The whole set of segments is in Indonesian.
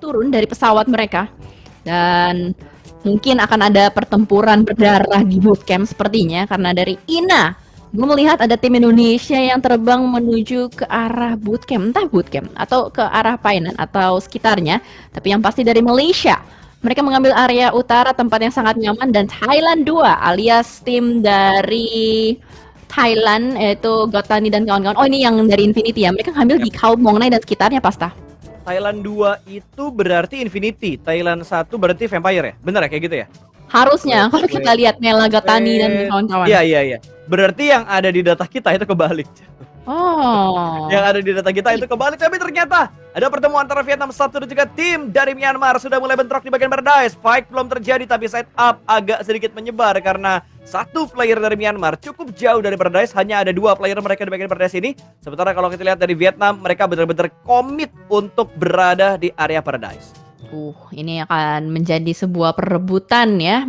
turun dari pesawat mereka. Dan mungkin akan ada pertempuran berdarah di bootcamp sepertinya, karena dari INA gue melihat ada tim Indonesia yang terbang menuju ke arah bootcamp, entah bootcamp atau ke arah Painan atau sekitarnya, tapi yang pasti dari Malaysia. Mereka mengambil area utara, tempat yang sangat nyaman, dan Thailand 2 alias tim dari Thailand yaitu Gotani dan kawan-kawan. Oh, ini yang dari Infinity ya. Mereka ngambil di Khao Mong Nai dan sekitarnya, Pasta. Thailand 2 itu berarti Infinity, Thailand 1 berarti Vampire ya? Bener ya kayak gitu ya? Harusnya kalau kita lihat Mela Gotani dan kawan-kawan. Iya. Berarti yang ada di data kita itu kebalik. Oh. Yang ada di data kita itu kebalik, tapi ternyata ada pertemuan antara Vietnam 1 dan juga tim dari Myanmar sudah mulai bentrok di bagian Paradise. Fight belum terjadi tapi setup agak sedikit menyebar karena satu player dari Myanmar cukup jauh dari Paradise, hanya ada 2 player mereka di bagian Paradise ini. Sementara kalau kita lihat dari Vietnam, mereka benar-benar komit untuk berada di area Paradise. Ini akan menjadi sebuah perebutan ya,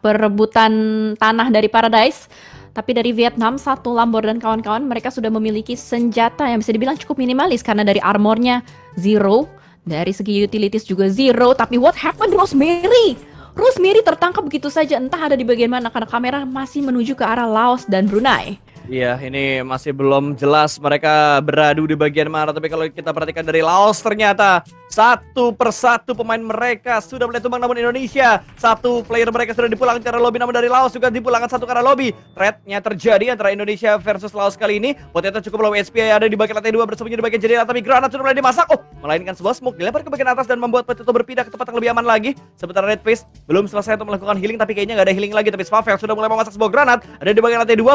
perebutan tanah dari Paradise. Tapi dari Vietnam, satu Lambor dan kawan-kawan mereka sudah memiliki senjata yang bisa dibilang cukup minimalis karena dari armornya zero, dari segi utilities juga zero. Tapi what happened Rosemary? Rosemary tertangkap begitu saja, entah ada di bagian mana karena kamera masih menuju ke arah Laos dan Brunei. Iya, ini masih belum jelas mereka beradu di bagian mana. Tapi kalau kita perhatikan dari Laos, ternyata satu persatu pemain mereka sudah mulai tumbang. Namun Indonesia, satu player mereka sudah dipulangkan ke arah lobby. Namun dari Laos juga dipulangkan satu ke arah lobby. Threat-nya terjadi antara Indonesia versus Laos kali ini. Potato cukup low HP ada di bagian lantai 2 bersembunyi di bagian jendela. Tapi granat sudah mulai dimasak. Melainkan sebuah smoke dilempar ke bagian atas dan membuat Potato berpindah ke tempat yang lebih aman lagi. Sementara Red Face belum selesai untuk melakukan healing. Tapi kayaknya nggak ada healing lagi. Tapi Svavel sudah mulai memasak sebuah granat. Ada di bagian lantai 2.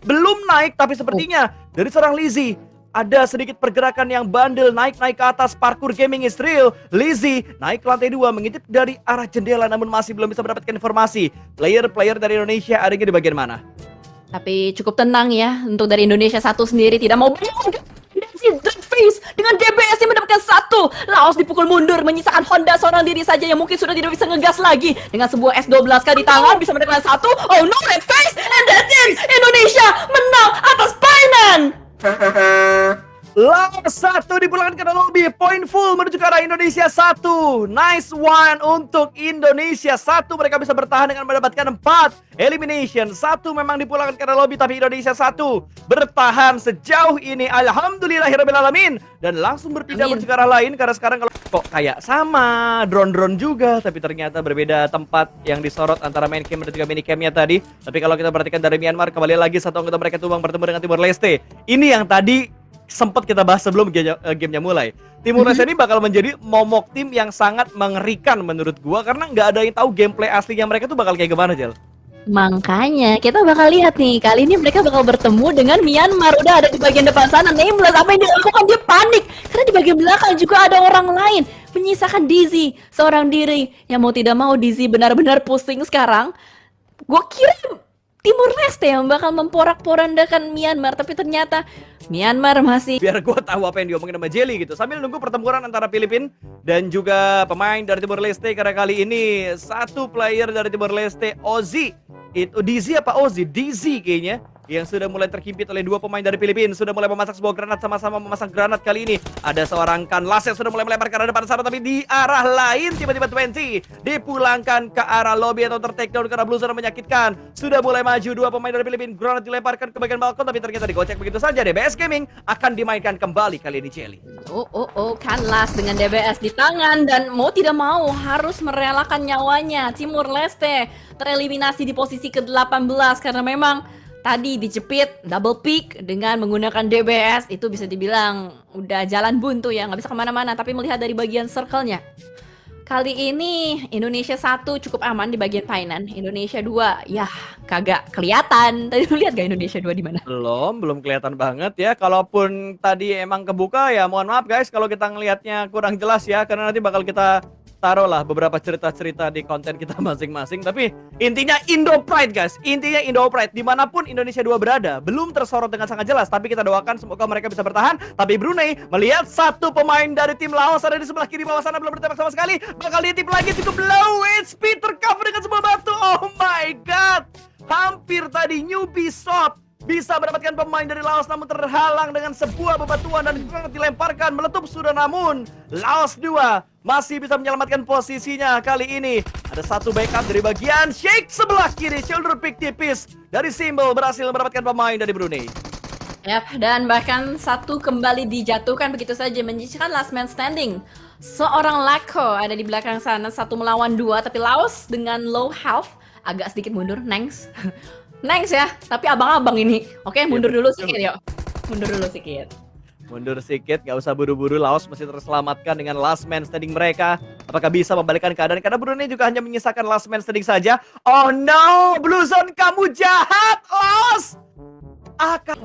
Belum naik, tapi sepertinya dari seorang Lizzie ada sedikit pergerakan yang bandel naik ke atas. Parkour gaming is real. Lizzie naik ke lantai 2 mengintip dari arah jendela namun masih belum bisa mendapatkan informasi player dari Indonesia adanya di bagian mana. Tapi cukup tenang ya untuk dari Indonesia satu sendiri tidak mau Face dengan DBS yang mendapatkan 1. Laos dipukul mundur menyisakan Honda seorang diri saja yang mungkin sudah tidak bisa ngegas lagi. Dengan sebuah S12K di tangan bisa mendapatkan 1. Oh no, Red Face, and that's it. Indonesia menang atas Painan. Laos 1 dipulangkan ke lobby. Point full menuju ke arah Indonesia 1. Nice one untuk Indonesia 1. Mereka bisa bertahan dengan mendapatkan 4 elimination. 1 memang dipulangkan ke arah lobby, tapi Indonesia 1 bertahan sejauh ini. Alhamdulillahirrahmanirrahim. Dan langsung berpindah menuju ke arah lain. Karena sekarang kalau kok kayak sama drone juga, tapi ternyata berbeda tempat yang disorot antara main cam dan juga mini camnya tadi. Tapi kalau kita perhatikan dari Myanmar, kembali lagi satu anggota mereka tumbang bertemu dengan Timor Leste. Ini yang tadi sempat kita bahas sebelum gamenya mulai. Timor Leste ini bakal menjadi momok tim yang sangat mengerikan menurut gua karena nggak ada yang tahu gameplay aslinya mereka tuh bakal kayak gimana, Jel. Makanya kita bakal lihat nih, kali ini mereka bakal bertemu dengan Myanmar. Udah ada di bagian depan sana, Nameless apa yang dilakukan, dia panik karena di bagian belakang juga ada orang lain menyisakan Dizzy seorang diri. Yang mau tidak mau Dizzy benar-benar pusing sekarang. Gua kira Timor Leste yang bakal memporak-porandakan Myanmar, tapi ternyata Myanmar masih. Biar gue tahu apa yang diomongin sama Jelly gitu. Sambil nunggu pertempuran antara Filipina dan juga pemain dari Timor Leste. Karena kali ini satu player dari Timor Leste, Ozzy. Itu Dizzy apa Ozzy? Dizzy kayaknya. Yang sudah mulai terhimpit oleh 2 pemain dari Filipina. Sudah mulai memasak sebuah granat, sama-sama memasang granat kali ini. Ada seorang Kanlas yang sudah mulai melempar ke arah depan sana. Tapi di arah lain tiba-tiba 20 dipulangkan ke arah lobby atau tertakedown karena Blue Zone menyakitkan. Sudah mulai maju 2 pemain dari Filipina. Granat dilemparkan ke bagian balkon, tapi ternyata digocek begitu saja. DBS Gaming akan dimainkan kembali kali ini, Jelly. Kanlas dengan DBS di tangan dan mau tidak mau harus merelakan nyawanya. Timor Leste tereliminasi di posisi ke-18 karena memang tadi dijepit double pick dengan menggunakan DBS. Itu bisa dibilang udah jalan buntu ya, nggak bisa kemana-mana. Tapi melihat dari bagian circle-nya, kali ini Indonesia 1 cukup aman di bagian Painan. Indonesia 2 ya kagak kelihatan. Tadi lu lihat gak Indonesia 2 di mana? Belum kelihatan banget ya. Kalaupun tadi emang kebuka ya mohon maaf guys kalau kita ngelihatnya kurang jelas ya, karena nanti bakal kita taruhlah beberapa cerita-cerita di konten kita masing-masing. Tapi intinya Indo Pride guys, intinya Indo Pride dimanapun Indonesia 2 berada belum tersorot dengan sangat jelas. Tapi kita doakan semoga mereka bisa bertahan. Tapi Brunei melihat satu pemain dari tim Laos ada di sebelah kiri bawah sana belum bertembak sama sekali. Bakal ditip lagi cukup low HP tercover dengan sebuah batu. Oh my god, hampir tadi newbie shot bisa mendapatkan pemain dari Laos, namun terhalang dengan sebuah bebatuan dan granat dilemparkan meletup sudah. Namun Laos 2 masih bisa menyelamatkan posisinya. Kali ini ada satu backup dari bagian Sheikh sebelah kiri. Shoulder pick tipis dari Simbol berhasil mendapatkan pemain dari Brunei. Yap, dan bahkan satu kembali dijatuhkan begitu saja, menyisakan last man standing. Seorang Lako ada di belakang sana, 1 melawan 2, tapi Laos dengan low health agak sedikit mundur. Nengs Nengs ya, tapi abang-abang ini. Oke, mundur dulu sedikit yuk. Mundur dulu sedikit. Mundur sedikit, gak usah buru-buru. Laos masih terselamatkan dengan last man standing mereka. Apakah bisa membalikkan keadaan? Karena Brunei juga hanya menyisakan last man standing saja. Oh no, Blue Zone kamu jahat, Laos!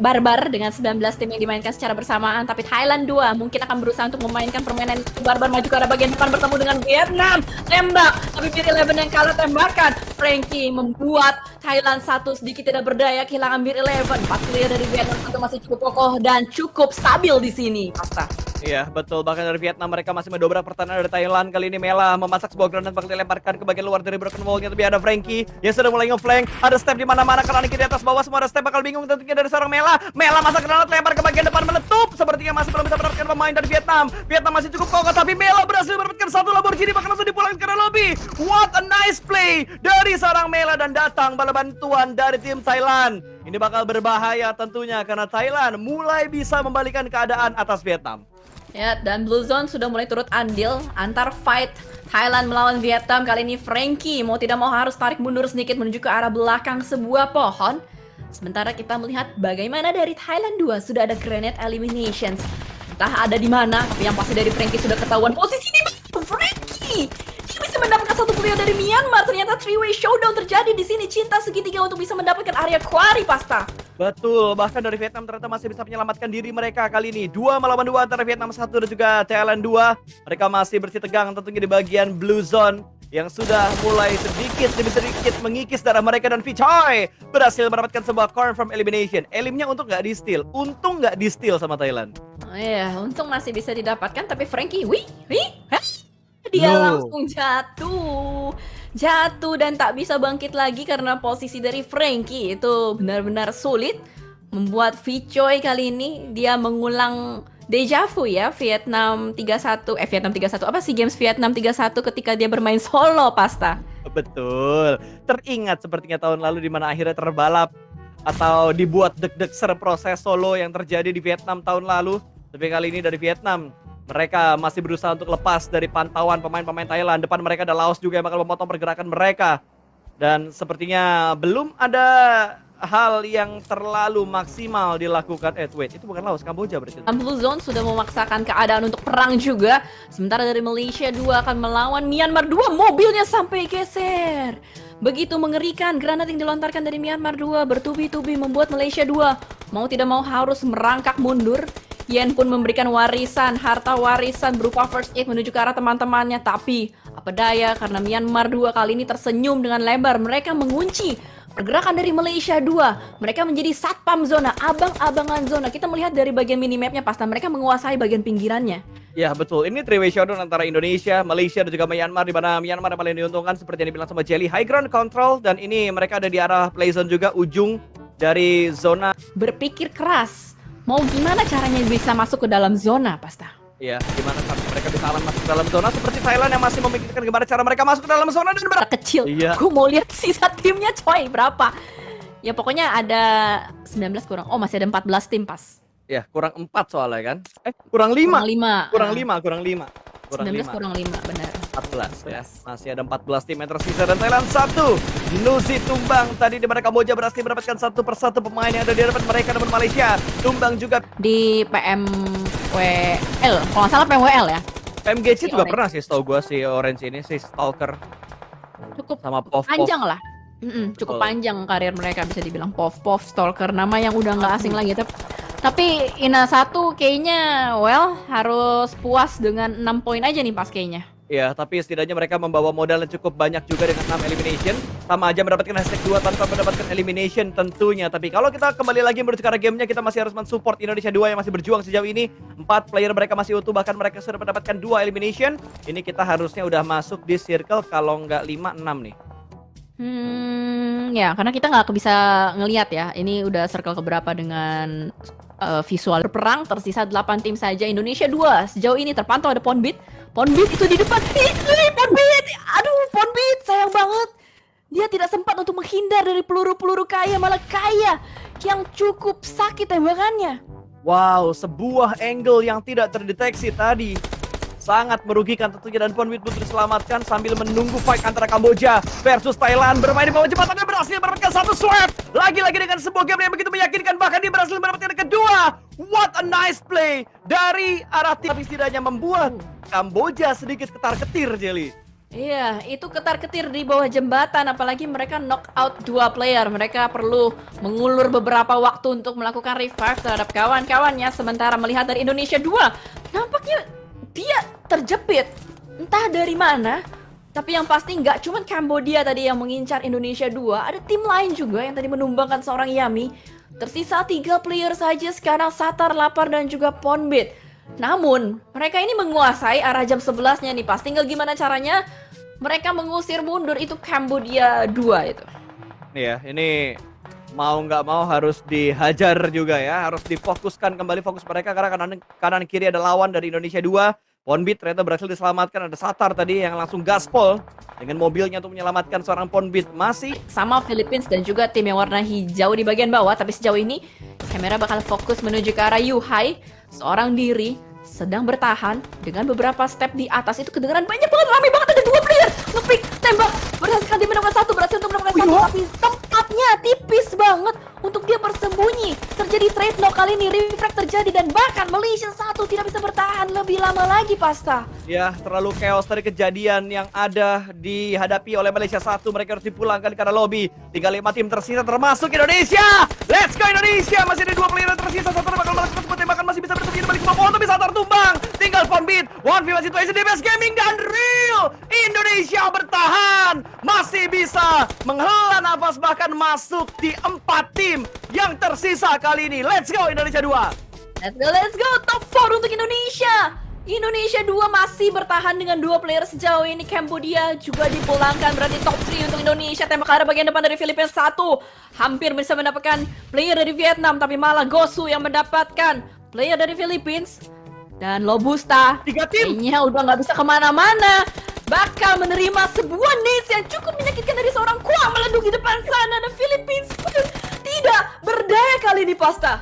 Barbar dengan 19 tim yang dimainkan secara bersamaan, tapi Thailand 2 mungkin akan berusaha untuk memainkan permainan itu. Barbar maju ke arah bagian depan bertemu dengan Vietnam, tembak, tapi Beer Eleven yang kalah tembakan. Frankie membuat Thailand satu sedikit tidak berdaya, kehilangan Beer Eleven. 4 player dari Vietnam itu masih cukup kokoh dan cukup stabil di sini, Pasta. Iya, betul. Bahkan dari Vietnam mereka masih mendobrak pertahanan dari Thailand. Kali ini Mela memasak sebuah granat bakal dilemparkan ke bagian luar dari broken wall-nya. Tapi ada Frankie yang sudah mulai nge-flank. Ada step di mana-mana, karena di atas bawah semua ada step, bakal bingung tentunya dari seorang Mela. Mela masak granat lempar ke bagian depan meletup. Sepertinya masih belum bisa mendapatkan pemain dari Vietnam. Vietnam masih cukup kokoh, tapi Mela berhasil mendapatkan satu Lamborghini, bahkan langsung dipulangkan ke lobby. What a nice play dari seorang Mela, dan datang bala bantuan dari tim Thailand. Ini bakal berbahaya tentunya karena Thailand mulai bisa membalikan keadaan atas Vietnam. Ya, dan Blue Zone sudah mulai turut andil antar fight Thailand melawan Vietnam. Kali ini Frankie mau tidak mau harus tarik mundur sedikit menuju ke arah belakang sebuah pohon. Sementara kita melihat bagaimana dari Thailand 2 sudah ada grenade eliminations. Entah ada di mana, tapi yang pasti dari Frankie sudah ketahuan posisi ini. Frankie! Dia bisa mendapatkan satu player dari Myanmar. Ternyata three-way showdown terjadi di sini. Cinta segitiga untuk bisa mendapatkan area quarry, Pasta. Betul, bahkan dari Vietnam ternyata masih bisa menyelamatkan diri mereka kali ini. 2 melawan 2 antara Vietnam 1 dan juga Thailand 2. Mereka masih bersih tegang tentunya di bagian Blue Zone yang sudah mulai sedikit demi sedikit mengikis darah mereka, dan Vichoi berhasil mendapatkan sebuah confirm elimination. Elimnya untuk nggak di-steal, untung nggak di-steal sama Thailand. Oh iya, untung masih bisa didapatkan, tapi Frankie, dia langsung jatuh dan tak bisa bangkit lagi karena posisi dari Frankie itu benar-benar sulit. Membuat Vichoi kali ini dia mengulang deja vu ya, Vietnam 3-1 apa sih, games Vietnam 3-1 ketika dia bermain solo, Pasta. Betul, teringat sepertinya tahun lalu di mana akhirnya terbalap atau dibuat deg-deg proses solo yang terjadi di Vietnam tahun lalu. Tapi kali ini dari Vietnam, mereka masih berusaha untuk lepas dari pantauan pemain-pemain Thailand. Depan mereka ada Laos juga yang bakal memotong pergerakan mereka. Dan sepertinya belum ada hal yang terlalu maksimal dilakukan. Wait, itu bukan Laos, Kamboja berarti. Blue Zone sudah memaksakan keadaan untuk perang juga. Sementara dari Malaysia 2 akan melawan Myanmar 2. Mobilnya sampai geser. Begitu mengerikan, granat yang dilontarkan dari Myanmar 2 bertubi-tubi membuat Malaysia 2 mau tidak mau harus merangkak mundur. Yen pun memberikan harta warisan berupa first aid menuju ke arah teman-temannya. Tapi apa daya, karena Myanmar 2 kali ini tersenyum dengan lebar. Mereka mengunci pergerakan dari Malaysia 2. Mereka menjadi satpam zona, abang-abangan zona. Kita melihat dari bagian minimapnya, pasti mereka menguasai bagian pinggirannya. Ya betul, ini three-way showdown antara Indonesia, Malaysia dan juga Myanmar, di mana Myanmar yang paling diuntungkan seperti yang dibilang sama Jelly, high ground control, dan ini mereka ada di arah play zone juga, ujung dari zona. Berpikir keras, mau gimana caranya bisa masuk ke dalam zona, Pasta? Ya, gimana caranya mereka bisa aman masuk ke dalam zona, seperti Thailand yang masih memikirkan gimana cara mereka masuk ke dalam zona dan kecil. Iya. Gue mau lihat sisa timnya, coy, berapa? Ya pokoknya ada 19 kurang. Oh, masih ada 14 tim pas. Ya, kurang 4 soalnya kan. Kurang 5. Kurang 5. 19 kurang 5, benar. 14 ya. Masih ada 14 tim yang tersisa dan Thailand 1. Nusi tumbang tadi di mana Kamboja berhasil mendapatkan satu persatu pemain yang ada di hadapan mereka, namun Malaysia tumbang juga di PMWL. Kalau nggak salah PMWL ya. PMGC si juga Orange. pernah sih, setahu gua si Orange ini si Stalker Cukup sama Pov. panjang lah. Cukup panjang karir mereka, bisa dibilang Pov, Stalker, nama yang udah nggak asing lagi. Tapi Ina 1 kayaknya harus puas dengan 6 poin aja nih pas kayaknya. Ya, tapi setidaknya mereka membawa modal yang cukup banyak juga dengan 6 elimination. Sama aja mendapatkan hashtag 2 tanpa mendapatkan elimination tentunya. Tapi kalau kita kembali lagi menuju ke arah gamenya, kita masih harus mensupport Indonesia 2 yang masih berjuang sejauh ini. 4 player mereka masih utuh, bahkan mereka sudah mendapatkan 2 elimination. Ini kita harusnya udah masuk di circle kalau nggak 5-6 nih. Ya, karena kita nggak bisa ngelihat ya. Ini udah circle keberapa dengan visual perang. Tersisa 8 tim saja. Indonesia 2. Sejauh ini terpantau ada Ponbit. Ponbit itu di depan. Ponbit! Aduh, Ponbit! Sayang banget. Dia tidak sempat untuk menghindar dari peluru-peluru Kaya. Malah Kaya yang cukup sakit tembakannya. Wow, sebuah angle yang tidak terdeteksi tadi. Sangat merugikan tentunya, dan Ponbit pun diselamatkan sambil menunggu fight antara Kamboja versus Thailand. Bermain di bawah jembatan dan berhasil mendapatkan satu swap. Lagi-lagi dengan sebuah game yang begitu meyakinkan, bahkan dia berhasil mendapatkan yang kedua. What a nice play dari arah tim. Tapi setidaknya membuat Kamboja sedikit ketar-ketir, Jelly. Iya, itu ketar-ketir di bawah jembatan, apalagi mereka knock out 2 player. Mereka perlu mengulur beberapa waktu untuk melakukan revive terhadap kawan-kawannya. Sementara melihat dari Indonesia 2, nampaknya dia terjepit. Entah dari mana, tapi yang pasti nggak cuma Kamboja tadi yang mengincar Indonesia 2. Ada tim lain juga yang tadi menumbangkan seorang Yami. Tersisa 3 player saja sekarang, Satar, Lapar, dan juga Ponbit. Namun, mereka ini menguasai arah jam 11-nya nih, pas. Tinggal gimana caranya mereka mengusir mundur itu Kamboja 2 itu. Ya, ini mau nggak mau harus dihajar juga ya, harus difokuskan kembali fokus mereka, karena kanan kiri ada lawan dari Indonesia 2. Ponbit ternyata berhasil diselamatkan, ada Satar tadi yang langsung gaspol dengan mobilnya untuk menyelamatkan seorang Ponbit. Masih sama Philippines dan juga tim yang warna hijau di bagian bawah, tapi sejauh ini kamera bakal fokus menuju ke arah Yuhai, seorang diri sedang bertahan dengan beberapa step di atas. Itu kedengaran banyak banget, ramai banget, ada 2 player ngepick, tembak, berhasil dia mendapatkan satu, berhasil untuk mendapatkan satu, tapi tempatnya tipis banget untuk dia bersembunyi. Terjadi trade knock kali ini, refract terjadi, dan bahkan Malaysia 1 tidak bisa bertahan lebih lama lagi, Pasta. ya, terlalu chaos dari kejadian yang ada dihadapi oleh Malaysia 1. Mereka harus dipulangkan ke arah lobby. Tinggal 5 tim tersisa termasuk Indonesia. Let's go Indonesia. Masih ada 2 player yang tersisa. Satar bakal melakukan sebuah tembakan, masih bisa bersembunyi di balik sebuah pohon, tapi Satar tumbang. Tinggal Ponbit. 1v1 situation di Best Gaming, dan real Indonesia bertahan. Masih bisa menghela nafas, bahkan masuk di 4 tim yang tersisa kali ini. Let's go Indonesia 2. Let's go, top 4 untuk Indonesia. Indonesia 2 masih bertahan dengan 2 player sejauh ini. Cambodia juga dipulangkan, berarti top 3 untuk Indonesia. Tembak ke arah bagian depan dari Filipina 1. Hampir bisa mendapatkan player dari Vietnam, tapi malah Gosu yang mendapatkan player dari Philippines. Dan Lobusta 3 tim kayaknya udah nggak bisa kemana-mana. Bakal menerima sebuah nades yang cukup menyakitkan dari seorang Kuang meleduk di depan sana. Dan Philippines tidak berdaya kali ini, Pasta.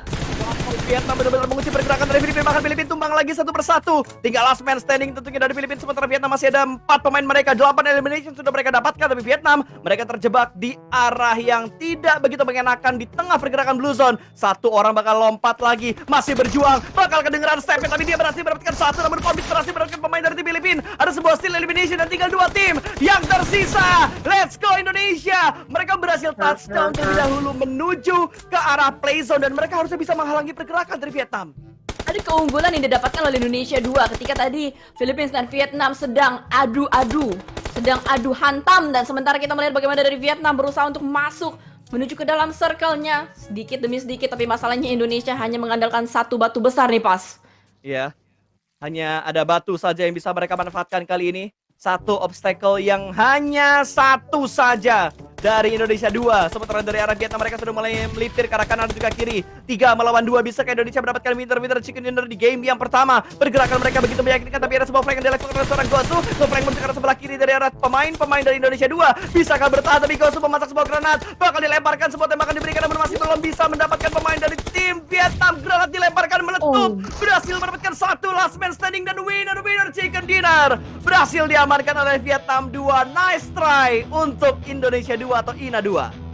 Vietnam benar-benar mengunci pergerakan dari Filipina, bahkan Filipina tumbang lagi satu persatu. Tinggal last man standing tentunya dari Filipina, sementara Vietnam masih ada 4 pemain mereka. 8 elimination sudah mereka dapatkan, tapi Vietnam mereka terjebak di arah yang tidak begitu mengenakan di tengah pergerakan Blue Zone. 1 orang bakal lompat lagi, masih berjuang, bakal kedengeran stepnya, tapi dia berhasil mendapatkan 1. Namun Ponbit berhasil mendapatkan pemain dari tim Filipina. Ada sebuah steal elimination dan tinggal 2 tim yang tersisa. Let's go Indonesia. Mereka berhasil touchdown terlebih dahulu menuju ke arah play zone, dan mereka harusnya bisa menghalangi pergerakan dari Vietnam. Ada keunggulan yang didapatkan oleh Indonesia 2 ketika tadi Philippines dan Vietnam sedang adu hantam, dan sementara kita melihat bagaimana dari Vietnam berusaha untuk masuk menuju ke dalam circle-nya sedikit demi sedikit, tapi masalahnya Indonesia hanya mengandalkan 1 batu besar nih, Pas. Iya, hanya ada batu saja yang bisa mereka manfaatkan kali ini. 1 obstacle yang hanya 1 saja dari Indonesia 2. Sementara dari arah Vietnam mereka sudah mulai melipir ke arah kanan dan juga kiri. 3 melawan 2, bisa ke Indonesia mendapatkan winter chicken dinner di game yang pertama. Pergerakan mereka begitu meyakinkan, tapi ada sebuah flank yang dilakukan oleh seorang Gosu. Flank menuju ke arah sebelah kiri dari arah pemain dari Indonesia 2. Bisakah bertahan, tapi Gosu memasak sebuah granat. Bakal dilemparkan, sebuah tembakan diberikan, namun masih belum bisa mendapatkan pemain dari tim Vietnam. Granat dilemparkan meletup. Berhasil mendapatkan 1 last man standing, dan winner chicken dinner berhasil diamankan oleh Vietnam 2. Nice try untuk Indonesia 2 atau INA 2.